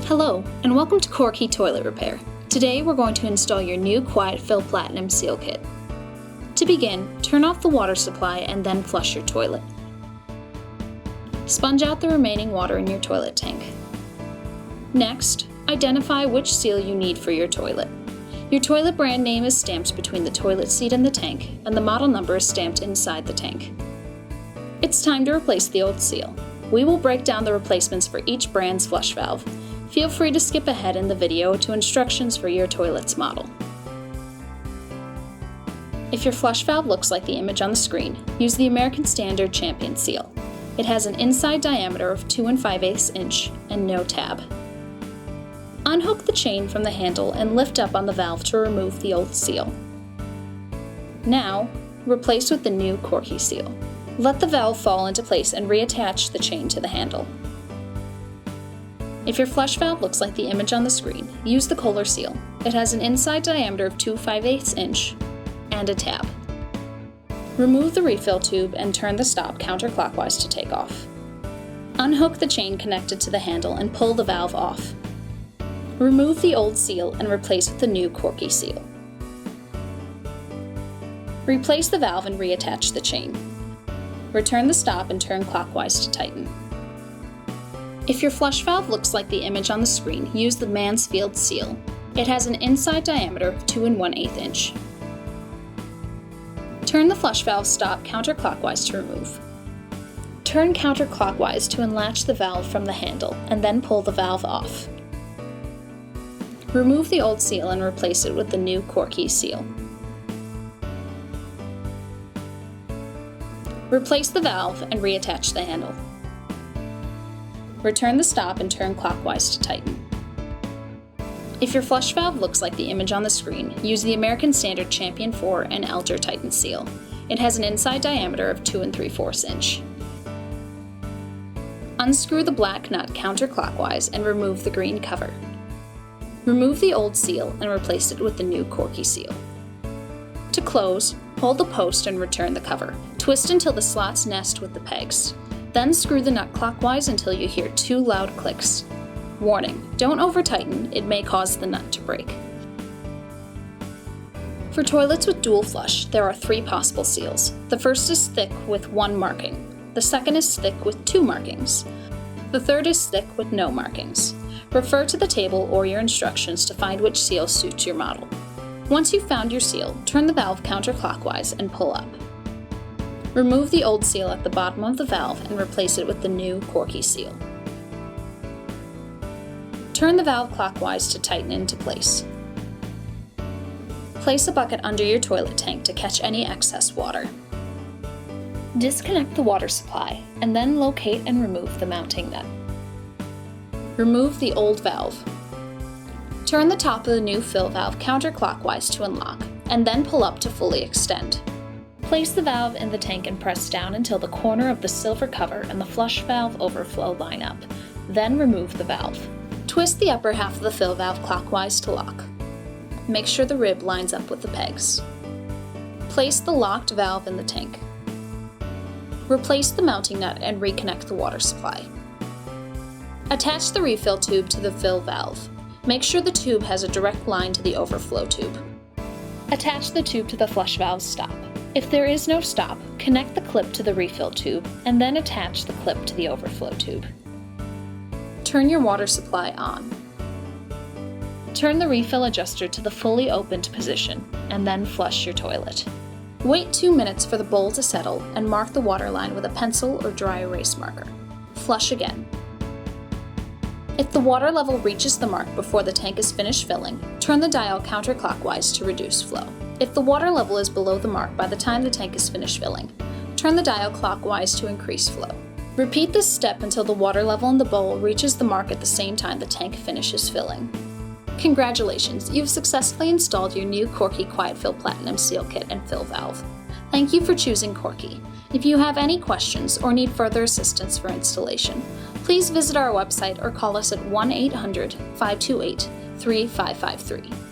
Hello, and welcome to Korky Toilet Repair. Today we're going to install your new QuietFill Platinum Seal Kit. To begin, turn off the water supply and then flush your toilet. Sponge out the remaining water in your toilet tank. Next, identify which seal you need for your toilet. Your toilet brand name is stamped between the toilet seat and the tank, and the model number is stamped inside the tank. It's time to replace the old seal. We will break down the replacements for each brand's flush valve. Feel free to skip ahead in the video to instructions for your toilet's model. If your flush valve looks like the image on the screen, use the American Standard Champion Seal. It has an inside diameter of 2 5/8 inch and no tab. Unhook the chain from the handle and lift up on the valve to remove the old seal. Now, replace with the new Korky Seal. Let the valve fall into place and reattach the chain to the handle. If your flush valve looks like the image on the screen, use the Kohler Seal. It has an inside diameter of 2 5/8 inch and a tab. Remove the refill tube and turn the stop counterclockwise to take off. Unhook the chain connected to the handle and pull the valve off. Remove the old seal and replace with the new Korky Seal. Replace the valve and reattach the chain. Return the stop and turn clockwise to tighten. If your flush valve looks like the image on the screen, use the Mansfield Seal. It has an inside diameter of 2 1/8 inch. Turn the flush valve stop counterclockwise to remove. Turn counterclockwise to unlatch the valve from the handle and then pull the valve off. Remove the old seal and replace it with the new Korky Seal. Replace the valve and reattach the handle. Return the stop and turn clockwise to tighten. If your flush valve looks like the image on the screen, use the American Standard Champion 4 and Elder Titan Seal. It has an inside diameter of 2 3/4 inch. Unscrew the black nut counterclockwise and remove the green cover. Remove the old seal and replace it with the new Korky Seal. To close, hold the post and return the cover. Twist until the slots nest with the pegs. Then screw the nut clockwise until you hear 2 loud clicks. Warning, don't over-tighten, it may cause the nut to break. For toilets with dual flush, there are 3 possible seals. The first is thick with 1 marking. The second is thick with 2 markings. The third is thick with no markings. Refer to the table or your instructions to find which seal suits your model. Once you've found your seal, turn the valve counterclockwise and pull up. Remove the old seal at the bottom of the valve and replace it with the new Korky Seal. Turn the valve clockwise to tighten into place. Place a bucket under your toilet tank to catch any excess water. Disconnect the water supply and then locate and remove the mounting nut. Remove the old valve. Turn the top of the new fill valve counterclockwise to unlock, and then pull up to fully extend. Place the valve in the tank and press down until the corner of the silver cover and the flush valve overflow line up. Then remove the valve. Twist the upper half of the fill valve clockwise to lock. Make sure the rib lines up with the pegs. Place the locked valve in the tank. Replace the mounting nut and reconnect the water supply. Attach the refill tube to the fill valve. Make sure the tube has a direct line to the overflow tube. Attach the tube to the flush valve stop. If there is no stop, connect the clip to the refill tube and then attach the clip to the overflow tube. Turn your water supply on. Turn the refill adjuster to the fully opened position and then flush your toilet. Wait 2 minutes for the bowl to settle and mark the water line with a pencil or dry erase marker. Flush again. If the water level reaches the mark before the tank is finished filling, turn the dial counterclockwise to reduce flow. If the water level is below the mark by the time the tank is finished filling, turn the dial clockwise to increase flow. Repeat this step until the water level in the bowl reaches the mark at the same time the tank finishes filling. Congratulations, you've successfully installed your new Korky QuietFill Platinum Seal Kit and fill valve. Thank you for choosing Korky. If you have any questions or need further assistance for installation, please visit our website or call us at 1-800-528-3553.